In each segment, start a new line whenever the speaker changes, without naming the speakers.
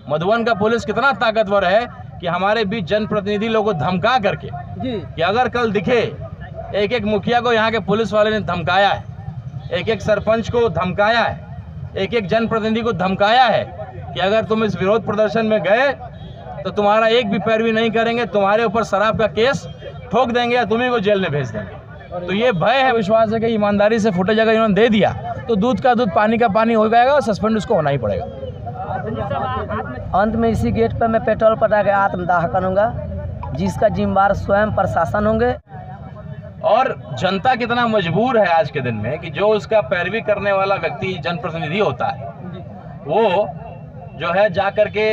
मधुबन का पुलिस कितना ताकतवर है कि हमारे बीच जनप्रतिनिधि लोगों को धमका करके कि अगर कल दिखे एक एक मुखिया को यहाँ के पुलिस वाले ने धमकाया है, एक एक सरपंच को धमकाया है, एक एक जनप्रतिनिधि को धमकाया है कि अगर तुम इस विरोध प्रदर्शन में गए तो तुम्हारा एक भी पैरवी नहीं करेंगे, तुम्हारे ऊपर शराब का केस ठोक देंगे या तुम्ही को जेल में भेज देंगे। तो ये भय है, विश्वास है कि ईमानदारी से फुटेज अगर इन्होंने दे दिया तो दूध का दूध पानी का पानी हो जाएगा और सस्पेंड उसको होना ही पड़ेगा।
अंत में इसी गेट पर मैं पेट्रोल पटा के आत्मदाह करूंगा, जिसका जिम्मेदार स्वयं प्रशासन होंगे।
और जनता कितना मजबूर है आज के दिन में कि जो उसका पैरवी करने वाला व्यक्ति जनप्रतिनिधि होता है वो जो है जा करके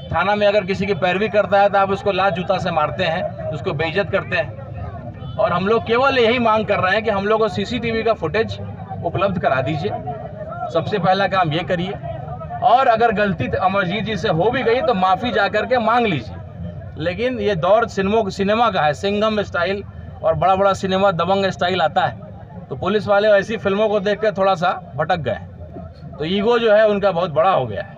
थाना में अगर किसी की पैरवी करता है तो आप उसको लात जूता से मारते हैं, उसको बेइज्जत करते हैं। और हम लोग केवल यही मांग कर रहे हैं कि हम लोग को सीसीटीवी का फुटेज उपलब्ध करा दीजिए, सबसे पहला काम ये करिए। और अगर गलती अमरजीत जी से हो भी गई तो माफ़ी जा करके मांग लीजिए। लेकिन ये दौर सिनेमा का है, सिंघम स्टाइल और बड़ा बड़ा सिनेमा दबंग स्टाइल आता है, तो पुलिस वाले ऐसी फिल्मों को देख कर थोड़ा सा भटक गए, तो ईगो जो है उनका बहुत बड़ा हो गया है,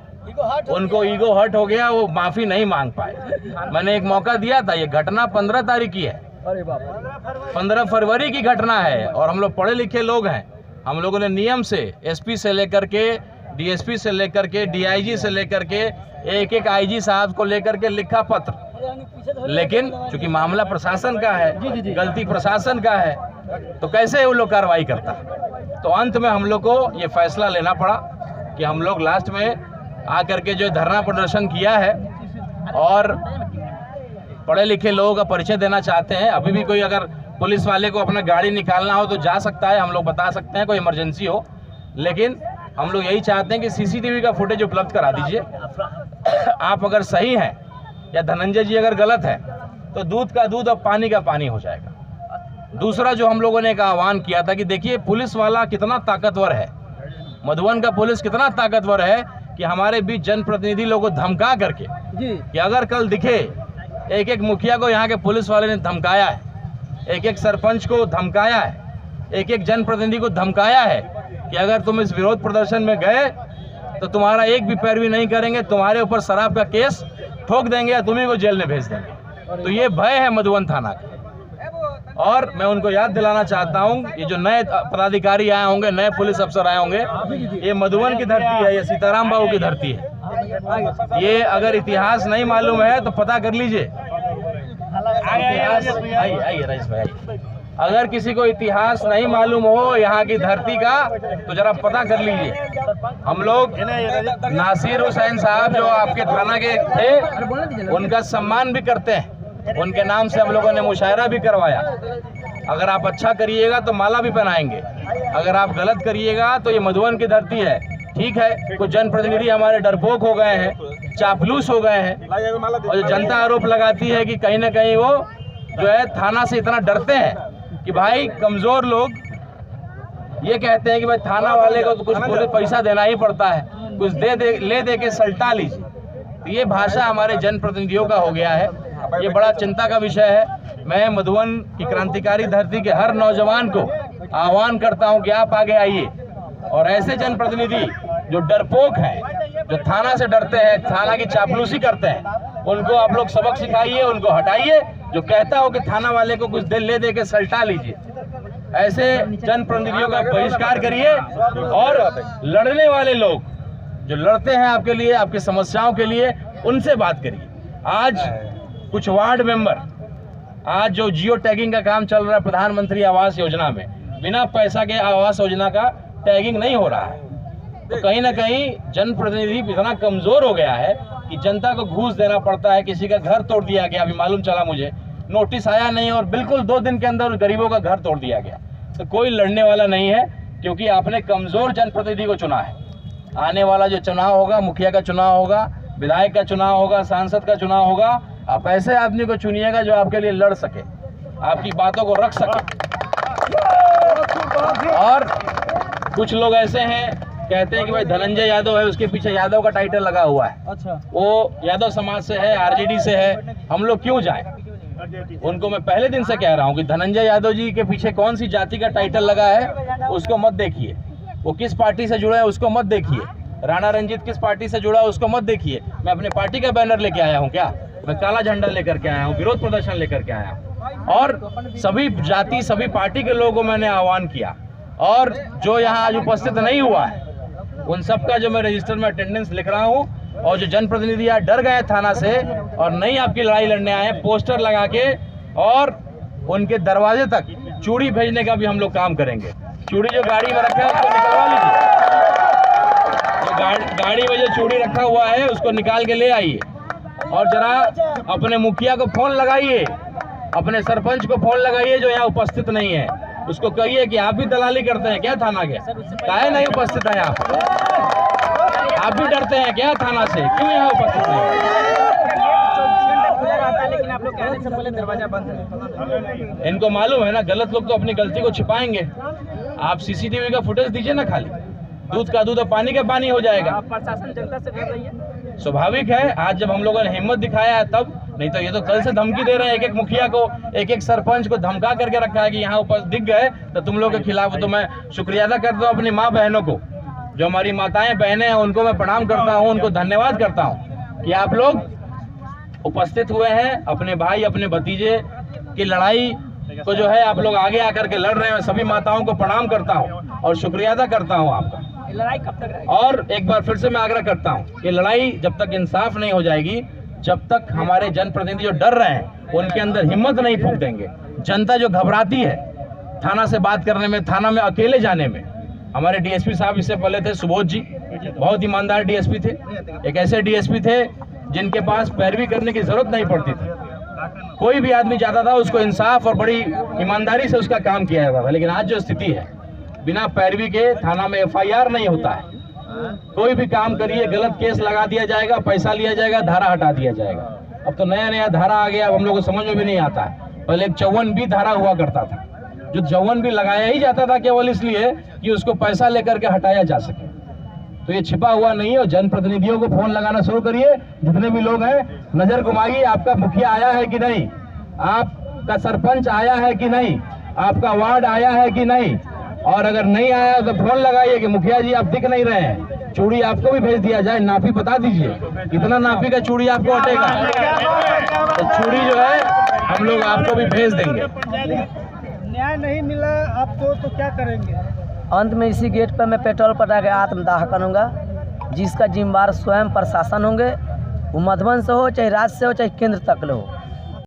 उनको ईगो हर्ट हो गया, वो माफ़ी नहीं मांग पाए। मैंने एक मौका दिया था, ये घटना 15 तारीख की है, 15 फरवरी की घटना है और हम लोग पढ़े लिखे लोग हैं। हम लोगों ने नियम से एसपी से लेकर के डीएसपी से लेकर के डीआईजी से लेकर के एक एक आईजी साहब को लेकर के लिखा पत्र, लेकिन चूंकि मामला प्रशासन का है, गलती प्रशासन का है, तो कैसे वो लोग कार्रवाई करता। तो अंत में हम लोग को ये फैसला लेना पड़ा कि हम लोग लास्ट में आकर के जो धरना प्रदर्शन किया है और पढ़े लिखे लोगों का परिचय देना चाहते हैं। अभी भी कोई अगर पुलिस वाले को अपना गाड़ी निकालना हो तो जा सकता है, हम लोग बता सकते हैं, कोई इमरजेंसी हो। लेकिन हम लोग यही चाहते हैं कि सीसीटीवी का फुटेज उपलब्ध करा दीजिए। आप अगर सही हैं या धनंजय जी अगर गलत है तो दूध का दूध और पानी का पानी हो जाएगा। दूसरा जो हम लोगों ने एक आह्वान किया था कि देखिए पुलिस वाला कितना ताकतवर है, मधुबन का पुलिस कितना ताकतवर है कि हमारे बीच जनप्रतिनिधि लोगों को धमका करके कि अगर कल दिखे एक एक मुखिया को यहाँ के पुलिस वाले ने धमकाया है, एक एक सरपंच को धमकाया है, एक एक जनप्रतिनिधि को धमकाया है कि अगर तुम इस विरोध प्रदर्शन में गए तो तुम्हारा एक भी पैरवी नहीं करेंगे, तुम्हारे ऊपर शराब का केस ठोक देंगे या तुम्ही को जेल में भेज देंगे। तो ये भय है मधुबन थाना का। और मैं उनको याद दिलाना चाहता हूँ, ये जो नए पदाधिकारी आए होंगे, नए पुलिस अफसर आए होंगे, ये मधुबन की धरती है, ये सीताराम बाबू की धरती है। ये अगर इतिहास नहीं मालूम है तो पता कर लीजिए। इतिहास आइए रईस भाई, अगर किसी को इतिहास नहीं मालूम हो यहाँ की धरती का तो जरा पता कर लीजिए। हम लोग नासिर हुसैन साहब जो आपके थाना के थे उनका सम्मान भी करते हैं, उनके नाम से हम लोगों ने मुशायरा भी करवाया। अगर आप अच्छा करिएगा तो माला भी पहनाएंगे, अगर आप गलत करिएगा तो ये मधुबन की धरती है। ठीक है, कुछ जनप्रतिनिधि हमारे डरपोक हो गए हैं, चापलूस हो गए हैं, और जो जनता आरोप लगाती है कि कहीं ना कहीं वो जो है थाना से इतना डरते हैं कि भाई कमज़ोर लोग ये कहते हैं कि भाई थाना वाले को तो कुछ पैसा देना ही पड़ता है, कुछ ले दे के सल्टा लीजिए। तो ये भाषा हमारे जनप्रतिनिधियों का हो गया है, ये बड़ा चिंता का विषय है। मैं मधुबन की क्रांतिकारी धरती के हर नौजवान को आह्वान करता हूं कि आप आगे आइए और ऐसे जनप्रतिनिधि जो डरपोक हैं, जो थाना से डरते हैं, थाना की चापलूसी करते हैं, उनको आप लोग सबक सिखाइए, उनको हटाइए। जो कहता हो कि थाना वाले को कुछ ले दे के सल्टा लीजिए, ऐसे जनप्रतिनिधियों का बहिष्कार करिए। और लड़ने वाले लोग जो लड़ते हैं आपके लिए, आपकी समस्याओं के लिए, उनसे बात करिए। आज कुछ वार्ड मेंबर, आज जो जियो टैगिंग का काम चल रहा है प्रधानमंत्री आवास योजना में, बिना पैसा के आवास योजना का टैगिंग नहीं हो रहा है। तो कहीं ना कहीं जनप्रतिनिधि इतना कमजोर हो गया है कि जनता को घूस देना पड़ता है। किसी का घर तोड़ दिया गया, अभी मालूम चला मुझे, नोटिस आया नहीं और बिल्कुल 2 दिन के अंदर गरीबों का घर तोड़ दिया गया। तो कोई लड़ने वाला नहीं है, क्योंकि आपने कमजोर जनप्रतिनिधि को चुना है। आने वाला जो चुनाव होगा, मुखिया का चुनाव होगा, विधायक का चुनाव होगा, सांसद का चुनाव होगा, आप ऐसे आदमी को चुनिएगा जो आपके लिए लड़ सके, आपकी बातों को रख सके। और कुछ लोग ऐसे हैं कहते हैं कि भाई धनंजय यादव है, उसके पीछे यादव का टाइटल लगा हुआ है। अच्छा, वो यादव समाज से है, आरजेडी से है, हम लोग क्यों जाएं? उनको मैं पहले दिन से कह रहा हूं कि धनंजय यादव जी के पीछे कौन सी जाति का टाइटल लगा है उसको मत देखिए, वो किस पार्टी से जुड़े हैं उसको मत देखिए। राणा रंजीत किस पार्टी से जुड़ा उसको मत देखिए, मैं अपने पार्टी का बैनर लेके आया हूँ क्या, मैं काला झंडा लेकर के आया हूँ, विरोध प्रदर्शन लेकर के आया हूँ। और सभी जाति सभी पार्टी के लोगों को मैंने आह्वान किया, और जो यहाँ आज उपस्थित नहीं हुआ है उन सबका जो मैं रजिस्टर में अटेंडेंस लिख रहा हूँ, और जो जनप्रतिनिधि यहाँ डर गए थाना से और नहीं आपकी लड़ाई लड़ने आए, पोस्टर लगा के और उनके दरवाजे तक चूड़ी भेजने का भी हम लोग काम करेंगे। चूड़ी जो गाड़ी में रखा है उसको निकलवा लीजिए, जो गाड़ी में जो चूड़ी रखा हुआ है उसको निकाल के ले आइए, और जरा अपने मुखिया को फोन लगाइए, अपने सरपंच को फोन लगाइए जो यहाँ उपस्थित नहीं है, उसको कहिए कि आप भी दलाली करते हैं क्या थाना के, काहे नहीं उपस्थित है आप भी डरते हैं क्या थाना से, क्यों यहाँ उपस्थित नहीं है?
लेकिन आप लोग कहने से पहले दरवाजा बंद है।
इनको मालूम है ना, गलत लोग तो अपनी गलती को छिपाएंगे। आप सीसीटीवी का फुटेज दीजिए ना, खाली दूध का दूध और पानी का पानी हो जाएगा।
प्रशासन जनता से डर रही है,
स्वाभाविक है, आज जब हम लोगों ने हिम्मत दिखाया है तब, नहीं तो ये तो कल से धमकी दे रहे हैं, एक एक मुखिया को एक एक सरपंच को धमका करके रखा है कि यहाँ ऊपर दिख गए तो तुम लोग के खिलाफ। तो मैं शुक्रिया अदा करता हूँ अपनी माँ बहनों को, जो हमारी माताएं बहनें हैं उनको मैं प्रणाम करता हूँ, उनको धन्यवाद करता हूँ कि आप लोग उपस्थित हुए हैं, अपने भाई अपने भतीजे की लड़ाई को जो है आप लोग आगे आकर के लड़ रहे हैं। सभी माताओं को प्रणाम करता हूँ और शुक्रिया अदा करता हूँ आपका।
लड़ाई कब तक रहेगी?
और एक बार फिर से मैं आग्रह करता हूँ कि लड़ाई जब तक इंसाफ नहीं हो जाएगी, जब तक हमारे जनप्रतिनिधि जो डर रहे हैं उनके अंदर हिम्मत नहीं फूंक देंगे। जनता जो घबराती है थाना से बात करने में, थाना में अकेले जाने में, हमारे डीएसपी साहब इससे पहले थे सुबोध जी, बहुत ईमानदार डीएसपी थे, एक ऐसे डीएसपी थे जिनके पास पैरवी करने की जरूरत नहीं पड़ती थी, कोई भी आदमी जाता था उसको इंसाफ और बड़ी ईमानदारी से उसका काम किया जाता था। लेकिन आज जो स्थिति है, बिना पैरवी के थाना में एफआईआर नहीं होता है, कोई भी काम करिए गलत केस लगा दिया जाएगा, पैसा लिया जाएगा, धारा हटा दिया जाएगा। अब तो नया नया धारा आ गया, अब हम लोग को समझ में भी नहीं आता है। पहले एक 54B धारा हुआ करता था, जो 54B लगाया ही जाता था केवल इसलिए कि उसको पैसा लेकर के हटाया जा सके। तो ये छिपा हुआ नहीं है, और जनप्रतिनिधियों को फोन लगाना शुरू करिए, जितने भी लोग हैं नजर घुमाइए, आपका मुखिया आया है कि नहीं, आपका सरपंच आया है कि नहीं, आपका वार्ड आया है कि नहीं, और अगर नहीं आया तो फोन लगाइए कि मुखिया जी आप दिख नहीं रहे हैं, चूड़ी आपको भी भेज दिया जाए, नापी बता दीजिए कितना नापी का चूड़ी आपको हटेगा, तो चूड़ी जो है हम लोग आपको भी भेज देंगे।
न्याय नहीं मिला आपको तो क्या करेंगे?
अंत में इसी गेट पर मैं पेट्रोल पटा के आत्मदाह करूँगा, जिसका जिम्मेदार स्वयं प्रशासन होंगे, वो मधुबन से हो चाहे राज्य से हो चाहे केंद्र तक हो।